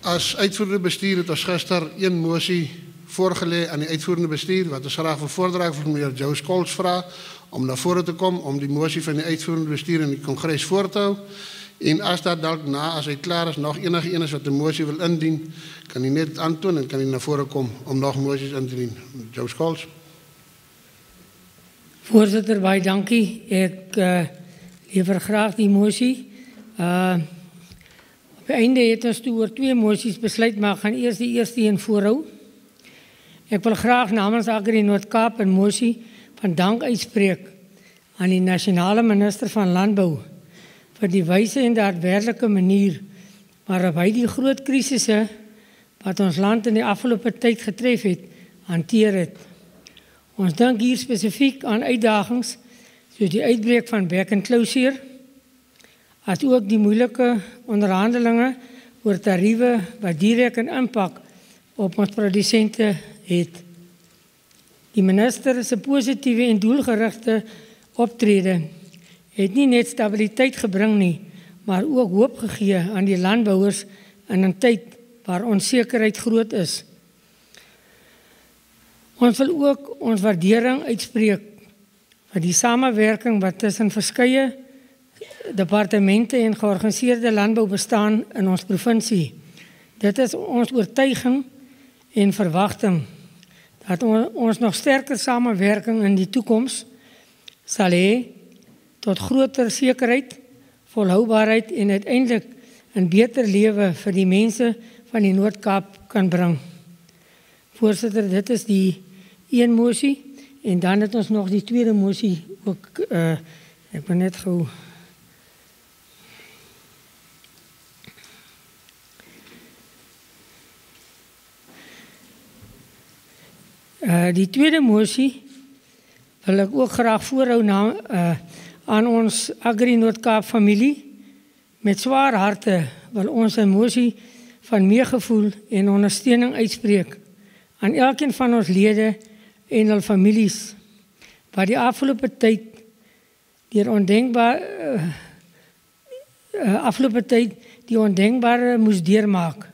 As uitvoerende bestuur het ons gister een mosie voorgelê aan die uitvoerende bestuur wat ons graag wil voordra vir meneer Joe Scholz vra om na vore te kom om die mosie van die uitvoerende bestuur in die kongres voor te hou. En as dat dalk as hy klaar is, nog enige een is wat 'n mosie wil indien, kan hy net aantoon en kan hy na vore kom om nog mosies in te dien. Joe Scholz. Voorzitter, baie dankie. Ek lewer graag die mosie. Op die einde het ons toe oor 2 mosies besluit, maar gaan eers die eerste een voorhou. Ek wil graag namens Agri Noord-Kaap 'n mosie van dank uitspreek aan die nasionale minister van Landbou vir die wyse en daadwerklike manier waarop hy die groot krisisse wat ons land in die afgelope tyd getref het, hanteer het. Ons dink hier spesifiek aan uitdagings soos die uitbreek van beck-and-closure, as ook die moeilike onderhandelinge oor tariewe wat direk 'n impak op ons produsente het. Die minister se positiewe en doelgerigte optrede het nie net stabiliteit gebring nie, maar ook hoop gegee aan die landbouers in 'n tyd waar onsekerheid groot is. Ons wil ook ons waardering uitspreek vir die samewerking wat tussen verskeie departemente en georganiseerde landbou bestaan in ons provinsie. Dit is ons oortuiging en verwagting dat ons nog sterker samewerking in die toekoms sal hê tot groter sekerheid, volhoubaarheid en uiteindelik 'n beter lewe vir die mense van die Noord-Kaap kan bring. Voorzitter, dit is die een mosie en dan het ons nog die tweede mosie ook, ek ben net gou. Die tweede mosie wil ek ook graag voorhou aan ons Agri Noord-Kaap familie. Met swaar harte wil ons 'n mosie van meegevoel en ondersteuning uitspreek aan elkeen van ons lede en hul families wat die afgelope tyd die ondenkbare moes deurmaak,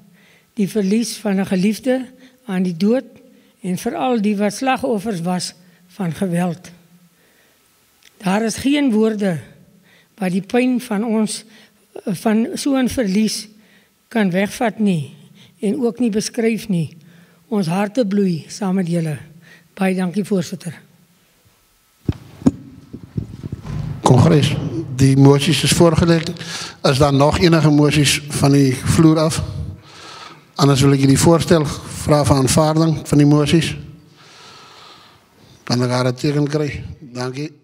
die verlies van 'n geliefde aan die dood en veral die wat slagoffers was van geweld. Daar is geen woorde wat die pyn van so 'n verlies kan wegvat nie en ook nie beskryf nie. Ons harte bloei saam met julle. Baie dankie, voorzitter. Congres, die moties is voorgeleg. Is daar nog enige moties van die vloer af? Anders wil ek jullie voorstel, vraag van aanvaarding van die moties. Kan ek haar teken kry? Dankie.